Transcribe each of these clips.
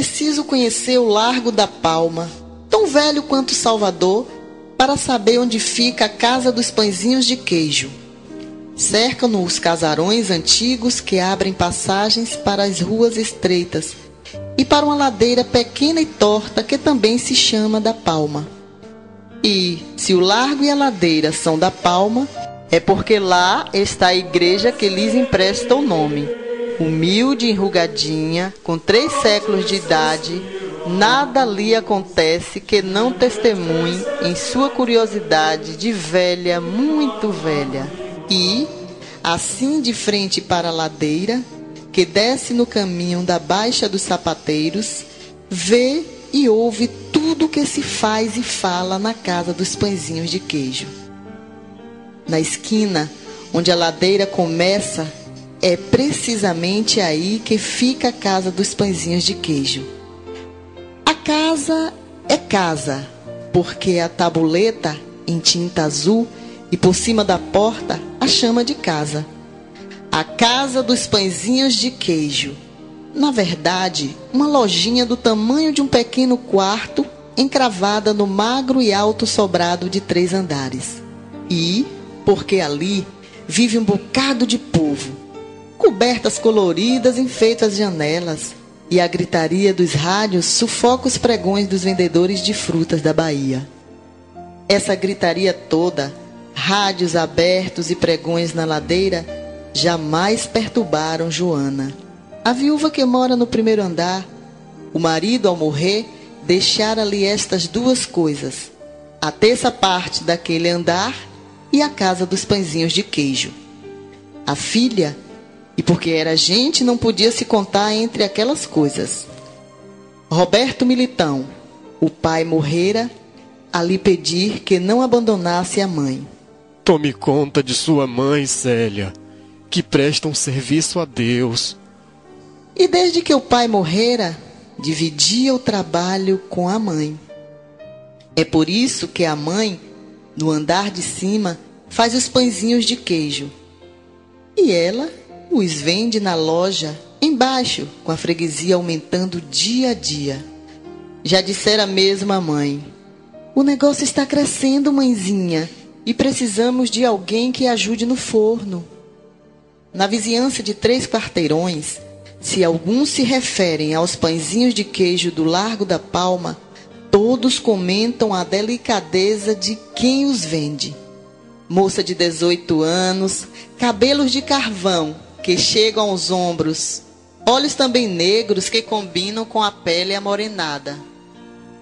preciso conhecer o Largo da Palma, tão velho quanto Salvador, para saber onde fica a casa dos pãezinhos de queijo. Cercam-no os casarões antigos que abrem passagens para as ruas estreitas e para uma ladeira pequena e torta que também se chama da Palma. E, se o largo e a ladeira são da Palma, é porque lá está a igreja que lhes empresta o nome. Humilde e enrugadinha, com 3 séculos de idade, nada lhe acontece que não testemunhe em sua curiosidade de velha, muito velha. E, assim de frente para a ladeira, que desce no caminho da Baixa dos Sapateiros, vê e ouve tudo que se faz e fala na casa dos pãezinhos de queijo. Na esquina, onde a ladeira começa, é precisamente aí que fica a casa dos pãezinhos de queijo. A casa é casa, porque a tabuleta, em tinta azul, e por cima da porta, a chama de casa. A casa dos pãezinhos de queijo. Na verdade, uma lojinha do tamanho de um pequeno quarto, encravada no magro e alto sobrado de 3 andares. E, porque ali vive um bocado de povo, cobertas coloridas enfeitam as janelas, e a gritaria dos rádios sufoca os pregões dos vendedores de frutas da Bahia. Essa gritaria toda, rádios abertos e pregões na ladeira, jamais perturbaram Joana, a viúva que mora no primeiro andar. O marido, ao morrer, deixara-lhe estas 2 coisas: a 1/3 parte daquele andar e a casa dos pãezinhos de queijo. A filha, e porque era gente, não podia se contar entre aquelas coisas. Roberto Militão, o pai morrera, a lhe pedir que não abandonasse a mãe. Tome conta de sua mãe, Célia, que presta um serviço a Deus. E desde que o pai morrera, dividia o trabalho com a mãe. É por isso que a mãe, no andar de cima, faz os pãezinhos de queijo. E ela os vende na loja, embaixo, com a freguesia aumentando dia a dia. Já dissera mesmo a mãe: o negócio está crescendo, mãezinha, e precisamos de alguém que ajude no forno. Na vizinhança de 3 quarteirões, se alguns se referem aos pãezinhos de queijo do Largo da Palma, todos comentam a delicadeza de quem os vende. Moça de 18 anos, cabelos de carvão que chegam aos ombros, olhos também negros que combinam com a pele amorenada.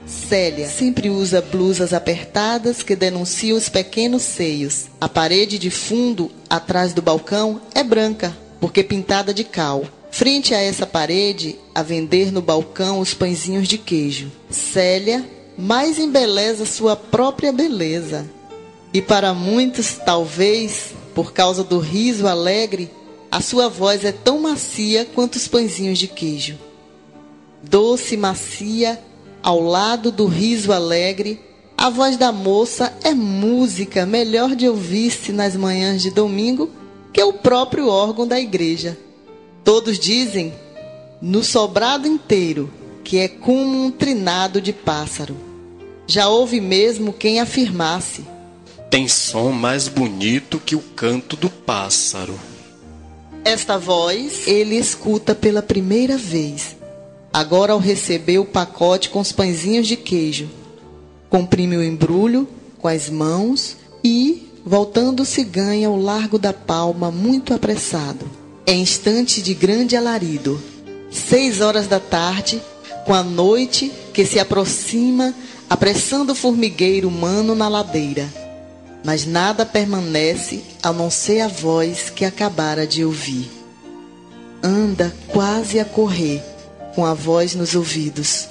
Célia sempre usa blusas apertadas que denunciam os pequenos seios. A parede de fundo, atrás do balcão, é branca, porque pintada de cal. Frente a essa parede, a vender no balcão os pãezinhos de queijo. Célia mais embeleza sua própria beleza. E para muitos, talvez, por causa do riso alegre, a sua voz é tão macia quanto os pãezinhos de queijo. Doce e macia, ao lado do riso alegre, a voz da moça é música melhor de ouvir-se nas manhãs de domingo que o próprio órgão da igreja. Todos dizem, no sobrado inteiro, que é como um trinado de pássaro. Já houve mesmo quem afirmasse: tem som mais bonito que o canto do pássaro. Esta voz ele escuta pela primeira vez, agora ao receber o pacote com os pãezinhos de queijo. Comprime o embrulho com as mãos e, voltando-se, ganha o Largo da Palma muito apressado. É instante de grande alarido. 6 horas da tarde, com a noite que se aproxima, apressando o formigueiro humano na ladeira. Mas nada permanece a não ser a voz que acabara de ouvir. Anda quase a correr, com a voz nos ouvidos.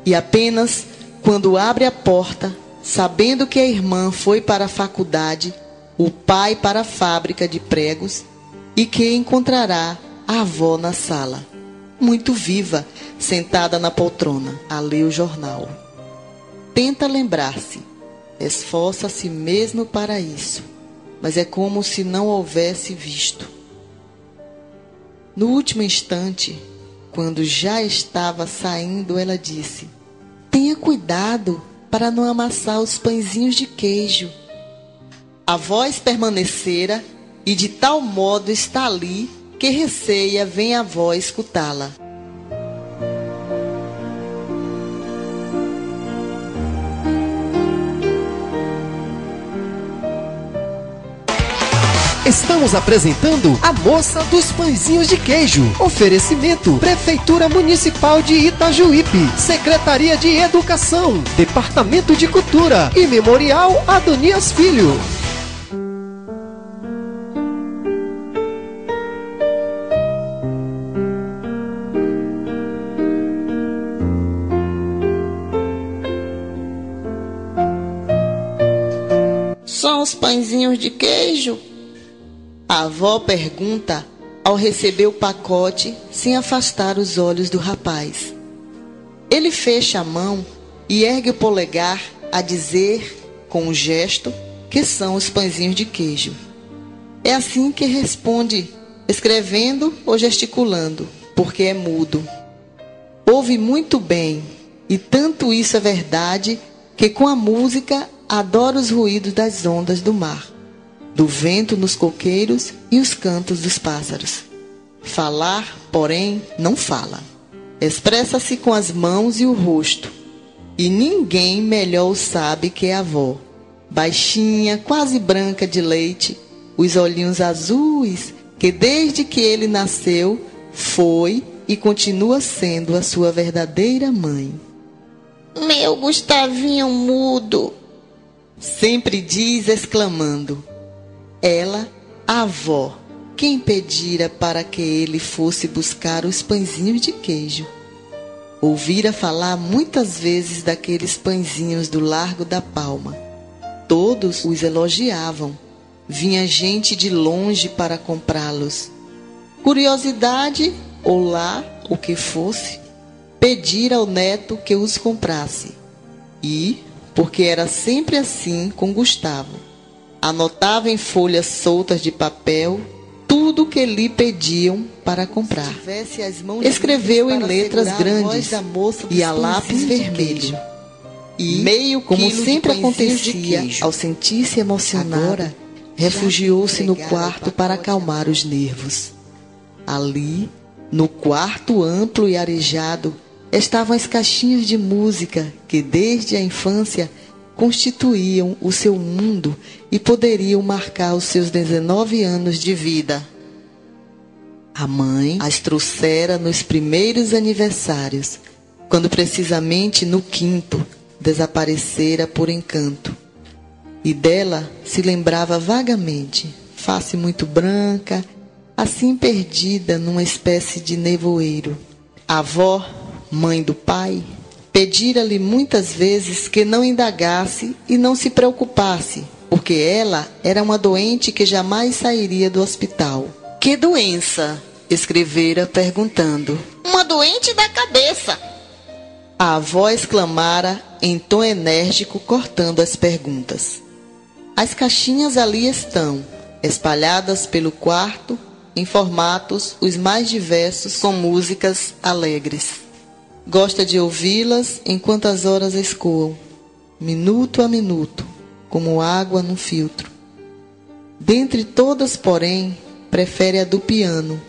E apenas quando abre a porta, sabendo que a irmã foi para a faculdade, o pai para a fábrica de pregos, e que encontrará a avó na sala, muito viva, sentada na poltrona, a ler o jornal. Tenta lembrar-se, esforça-se mesmo para isso, mas é como se não houvesse visto. No último instante, Quando já estava saindo, ela disse: tenha cuidado para não amassar os pãezinhos de queijo. A voz permanecera e de tal modo está ali que receia vem a avó escutá-la. Estamos apresentando A Moça dos Pãezinhos de Queijo. Oferecimento: Prefeitura Municipal de Itajuípe, Secretaria de Educação, Departamento de Cultura e Memorial Adonias Filho. Só os pãezinhos de queijo? A avó pergunta ao receber o pacote sem afastar os olhos do rapaz. Ele fecha a mão e ergue o polegar a dizer, com um gesto, que são os pãezinhos de queijo. É assim que responde, escrevendo ou gesticulando, porque é mudo. Ouve muito bem, e tanto isso é verdade, que com a música adora os ruídos das ondas do mar, do vento nos coqueiros e os cantos dos pássaros. Falar, porém, não fala. Expressa-se com as mãos e o rosto. E ninguém melhor o sabe que a avó. Baixinha, quase branca de leite, os olhinhos azuis, que desde que ele nasceu, foi e continua sendo a sua verdadeira mãe. Meu Gustavinho mudo, sempre diz exclamando. Ela, a avó, quem pedira para que ele fosse buscar os pãezinhos de queijo. Ouvira falar muitas vezes daqueles pãezinhos do Largo da Palma. Todos os elogiavam. Vinha gente de longe para comprá-los. Curiosidade, ou lá, o que fosse, pedira ao neto que os comprasse. E, porque era sempre assim com Gustavo, anotava em folhas soltas de papel tudo o que lhe pediam para comprar. Escreveu em letras grandes e a lápis vermelho. E, meio como sempre acontecia, ao sentir-se emocionada, refugiou-se no quarto para acalmar os nervos. Ali, no quarto amplo e arejado, estavam as caixinhas de música que, desde a infância, constituíam o seu mundo e poderiam marcar os seus 19 anos de vida. A mãe as trouxera nos primeiros aniversários, quando precisamente no quinto desaparecera por encanto. E dela se lembrava vagamente, face muito branca, assim perdida numa espécie de nevoeiro. A avó, mãe do pai, pedira-lhe muitas vezes que não indagasse e não se preocupasse, porque ela era uma doente que jamais sairia do hospital. Que doença? Escrevera perguntando. Uma doente da cabeça. A avó exclamara em tom enérgico, cortando as perguntas. As caixinhas ali estão, espalhadas pelo quarto, em formatos os mais diversos, com músicas alegres. Gosta de ouvi-las enquanto as horas escoam, minuto a minuto, como água num filtro. Dentre todas, porém, prefere a do piano,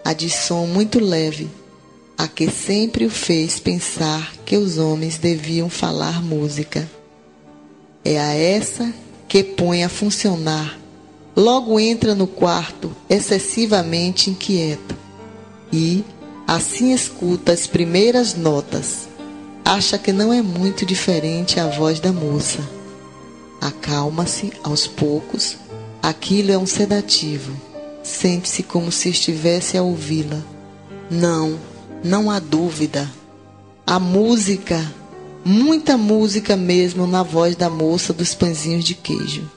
a de som muito leve, a que sempre o fez pensar que os homens deviam falar música. É a essa que põe a funcionar. Logo entra no quarto, excessivamente inquieta, e assim escuta as primeiras notas. Acha que não é muito diferente a voz da moça. Acalma-se aos poucos. Aquilo é um sedativo. Sente-se como se estivesse a ouvi-la. Não há dúvida. Há música, muita música mesmo na voz da moça dos pãezinhos de queijo.